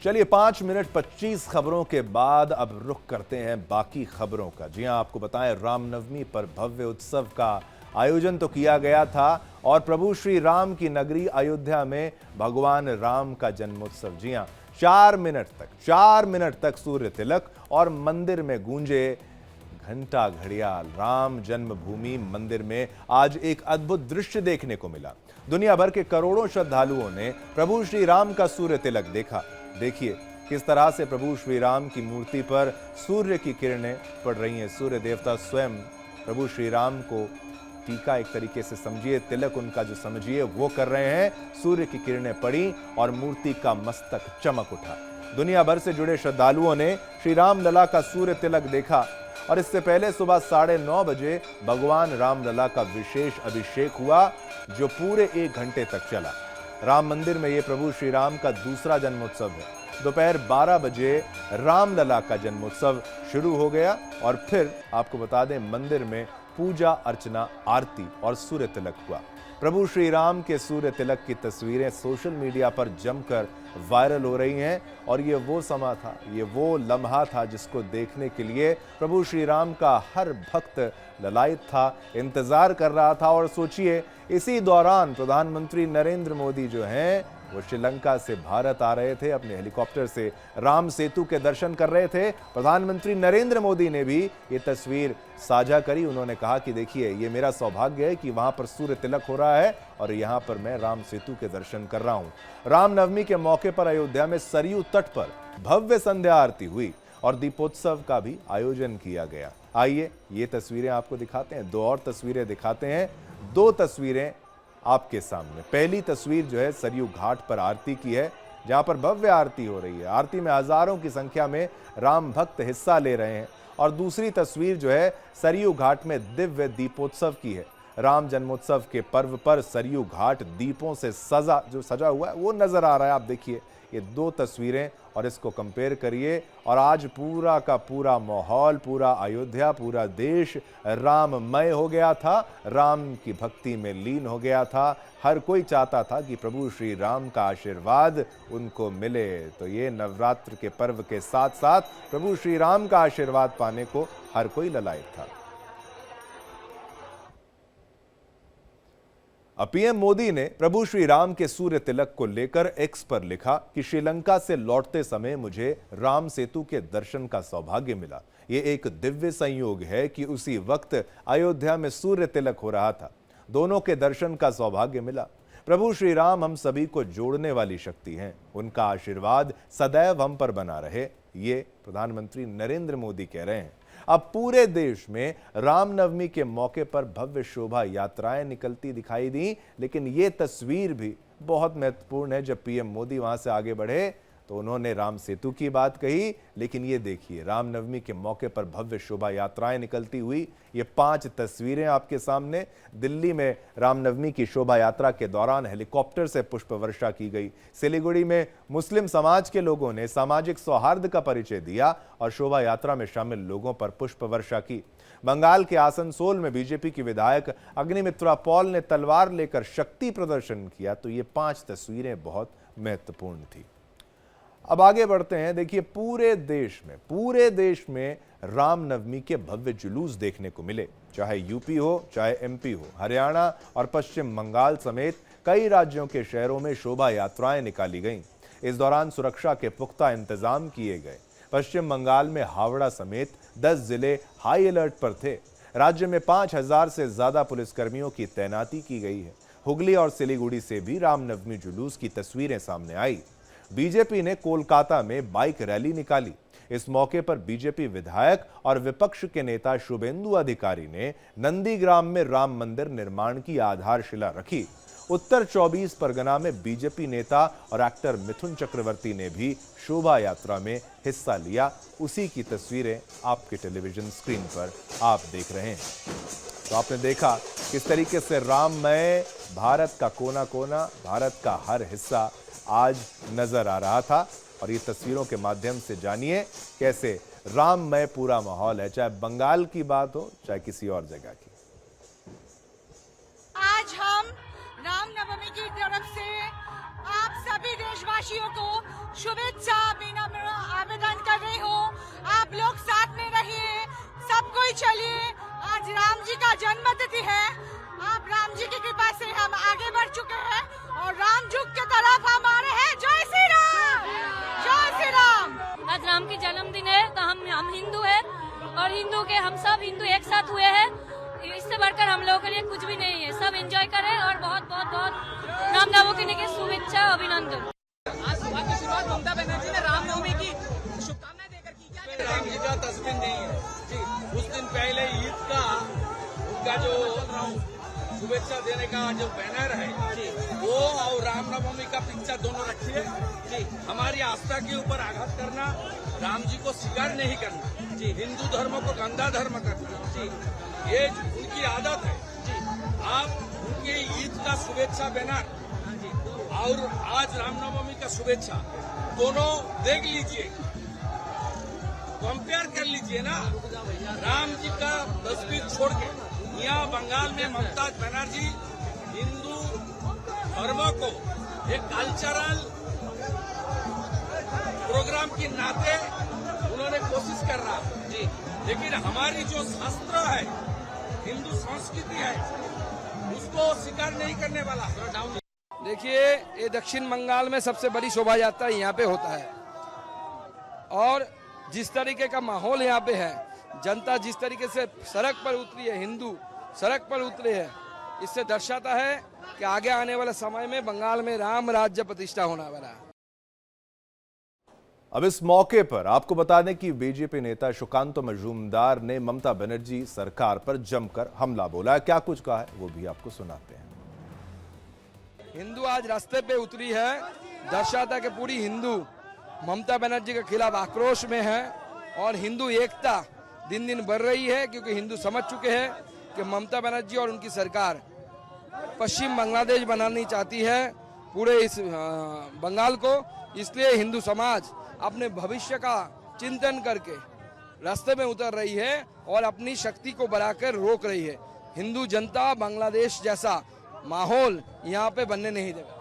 चलिए 5 मिनट 25 खबरों के बाद अब रुख करते हैं बाकी खबरों का। जी हां, आपको बताएं रामनवमी पर भव्य उत्सव का आयोजन तो किया गया था और प्रभु श्री राम की नगरी अयोध्या में भगवान राम का जन्मोत्सव। जी हां, 4 मिनट तक सूर्य तिलक और मंदिर में गूंजे घंटा घड़ियाल। राम जन्मभूमि मंदिर में आज एक अद्भुत दृश्य देखने को मिला। दुनिया भर के करोड़ों श्रद्धालुओं ने प्रभु श्री राम का सूर्य तिलक देखा। देखिए किस तरह से प्रभु श्री राम की मूर्ति पर सूर्य की किरणें पड़ रही हैं। सूर्य देवता स्वयं प्रभु श्री राम को टीका, एक तरीके से समझिए तिलक उनका जो समझिए वो कर रहे हैं। सूर्य की किरणें पड़ी और मूर्ति का मस्तक चमक उठा। दुनिया भर से जुड़े श्रद्धालुओं ने श्री राम लला का सूर्य तिलक देखा और इससे पहले सुबह 9:30 बजे भगवान राम लला का विशेष अभिषेक हुआ जो पूरे 1 घंटे तक चला। राम मंदिर में यह प्रभु श्री राम का दूसरा जन्मोत्सव है। दोपहर 12 बजे रामलला का जन्मोत्सव शुरू हो गया और फिर आपको बता दें मंदिर में पूजा अर्चना, आरती और सूर्य तिलक हुआ। प्रभु श्री राम के सूर्य तिलक की तस्वीरें सोशल मीडिया पर जमकर वायरल हो रही हैं और ये वो समय था, ये वो लम्हा था जिसको देखने के लिए प्रभु श्री राम का हर भक्त ललायत था, इंतजार कर रहा था। और सोचिए इसी दौरान प्रधानमंत्री नरेंद्र मोदी जो हैं वो श्रीलंका से भारत आ रहे थे, अपने हेलीकॉप्टर से राम सेतु के दर्शन कर रहे थे। प्रधानमंत्री नरेंद्र मोदी ने भी ये तस्वीर साझा करी। उन्होंने कहा कि देखिए ये मेरा सौभाग्य है कि वहां पर सूर्य तिलक हो रहा है और यहां पर मैं राम सेतु के दर्शन कर रहा हूं। रामनवमी के मौके पर अयोध्या में सरयू तट पर भव्य संध्या आरती हुई और दीपोत्सव का भी आयोजन किया गया। आइए ये तस्वीरें आपको दिखाते हैं, 2 और तस्वीरें दिखाते हैं। 2 तस्वीरें आपके सामने। पहली तस्वीर जो है सरयू घाट पर आरती की है, जहां पर भव्य आरती हो रही है। आरती में हजारों की संख्या में राम भक्त हिस्सा ले रहे हैं। और दूसरी तस्वीर जो है सरयू घाट में दिव्य दीपोत्सव की है। राम जन्मोत्सव के पर्व पर सरयू घाट दीपों से सजा हुआ है वो नजर आ रहा है। आप देखिए ये 2 तस्वीरें और इसको कंपेयर करिए और आज पूरा का पूरा माहौल, पूरा अयोध्या, पूरा देश राममय हो गया था, राम की भक्ति में लीन हो गया था। हर कोई चाहता था कि प्रभु श्री राम का आशीर्वाद उनको मिले। तो ये नवरात्र के पर्व के साथ साथ प्रभु श्री राम का आशीर्वाद पाने को हर कोई ललायत था। पीएम मोदी ने प्रभु श्री राम के सूर्य तिलक को लेकर एक्स पर लिखा कि श्रीलंका से लौटते समय मुझे राम सेतु के दर्शन का सौभाग्य मिला। ये एक दिव्य संयोग है कि उसी वक्त अयोध्या में सूर्य तिलक हो रहा था। दोनों के दर्शन का सौभाग्य मिला। प्रभु श्री राम हम सभी को जोड़ने वाली शक्ति हैं। उनका आशीर्वाद सदैव हम पर बना रहे, ये प्रधानमंत्री नरेंद्र मोदी कह रहे हैं। अब पूरे देश में रामनवमी के मौके पर भव्य शोभा यात्राएं निकलती दिखाई दी, लेकिन ये तस्वीर भी बहुत महत्वपूर्ण है। जब पीएम मोदी वहां से आगे बढ़े तो उन्होंने राम सेतु की बात कही, लेकिन ये देखिए रामनवमी के मौके पर भव्य शोभा यात्राएं निकलती हुई। ये 5 तस्वीरें आपके सामने। दिल्ली में रामनवमी की शोभा यात्रा के दौरान हेलीकॉप्टर से पुष्प वर्षा की गई। सिलीगुड़ी में मुस्लिम समाज के लोगों ने सामाजिक सौहार्द का परिचय दिया और शोभा यात्रा में शामिल लोगों पर पुष्प वर्षा की। बंगाल के आसनसोल में बीजेपी की विधायक अग्निमित्रा पॉल ने तलवार लेकर शक्ति प्रदर्शन किया। तो ये 5 तस्वीरें बहुत महत्वपूर्ण थी। अब आगे बढ़ते हैं। देखिए पूरे देश में रामनवमी के भव्य जुलूस देखने को मिले, चाहे यूपी हो, चाहे एमपी हो, हरियाणा और पश्चिम बंगाल समेत कई राज्यों के शहरों में शोभा यात्राएं निकाली गईं। इस दौरान सुरक्षा के पुख्ता इंतजाम किए गए। पश्चिम बंगाल में हावड़ा समेत 10 जिले हाई अलर्ट पर थे। राज्य में 5000 से ज्यादा पुलिसकर्मियों की तैनाती की गई है। हुगली और सिलीगुड़ी से भी रामनवमी जुलूस की तस्वीरें सामने आई। बीजेपी ने कोलकाता में बाइक रैली निकाली। इस मौके पर बीजेपी विधायक और विपक्ष के नेता शुभेंदु अधिकारी ने नंदीग्राम में राम मंदिर निर्माण की आधारशिला रखी। उत्तर 24 परगना में बीजेपी नेता और एक्टर मिथुन चक्रवर्ती ने भी शोभा यात्रा में हिस्सा लिया। उसी की तस्वीरें आपके टेलीविजन स्क्रीन पर आप देख रहे हैं। तो आपने देखा किस तरीके से राममय भारत का कोना कोना, भारत का हर हिस्सा आज नजर आ रहा था। और ये तस्वीरों के माध्यम से जानिए कैसे राममय पूरा माहौल है, चाहे बंगाल की बात हो चाहे किसी और जगह की। आज हम रामनवमी की तरफ से आप सभी देशवासियों को शुभेच्छा आवेदन कर रही हूँ। आप लोग साथ में रहिए, सब कोई चलिए। आज राम जी का जन्म तिथि है। आप राम जी की कृपा से हम आगे बढ़ चुके हैं और राम युग की तरफ हम आ रहे हैं। जय श्री राम, जय श्री राम। आज राम की जन्मदिन है तो हम हिंदू हैं और हिंदू के हम सब हिंदू एक साथ हुए हैं। इससे बढ़कर हम लोगों के लिए कुछ भी नहीं है। सब एंजॉय करें और बहुत बहुत बहुत रामनवमी की शुभेच्छा, अभिनंदन। आज सुबह की शुरुआत ममता बनर्जी ने रामनवमी की शुभकामनाएं देकर की। क्या राम जी का तस्वीर नहीं है जी। उस दिन पहले ईद का उनका जो शुभेच्छा देने का जो बैनर है जी, वो और रामनवमी का पिक्चर दोनों रखिए जी। हमारी आस्था के ऊपर आघात करना, राम जी को स्वीकार नहीं करना जी, हिंदू धर्म को गंदा धर्म करना जी, ये उनकी आदत है जी। आप उनके ईद का शुभेच्छा बैनर और आज रामनवमी का शुभेच्छा दोनों देख लीजिए, कंपेयर कर लीजिए ना। राम जी का तस्वीर छोड़ के यहाँ बंगाल में ममता बनर्जी हिंदू धर्म को एक कल्चरल प्रोग्राम के नाते उन्होंने कोशिश कर रहा जी, लेकिन हमारी जो शास्त्र है, हिंदू संस्कृति है, उसको स्वीकार नहीं करने वाला। देखिए, ये दक्षिण बंगाल में सबसे बड़ी शोभा यात्रा यहाँ पे होता है और जिस तरीके का माहौल यहाँ पे है, जनता जिस तरीके से सड़क पर उतरी है, हिंदू सड़क पर उतरे हैं, इससे दर्शाता है कि आगे आने वाले समय में बंगाल में राम राज्य प्रतिष्ठा होने वाला है। अब इस मौके पर आपको बता दें कि बीजेपी नेता सुकांतो मजूमदार ने ममता बनर्जी सरकार पर जमकर हमला बोला है। क्या कुछ कहा है वो भी आपको सुनाते हैं। हिंदू आज रास्ते पे उतरी है, दर्शाता है कि पूरी हिंदू ममता बनर्जी के खिलाफ आक्रोश में है और हिंदू एकता दिन दिन बढ़ रही है, क्योंकि हिंदू समझ चुके हैं कि ममता बनर्जी और उनकी सरकार पश्चिम बांग्लादेश बनानी चाहती है पूरे इस बंगाल को। इसलिए हिंदू समाज अपने भविष्य का चिंतन करके रास्ते में उतर रही है और अपनी शक्ति को बढ़ाकर रोक रही है। हिंदू जनता बांग्लादेश जैसा माहौल यहाँ पे बनने नहीं देगा।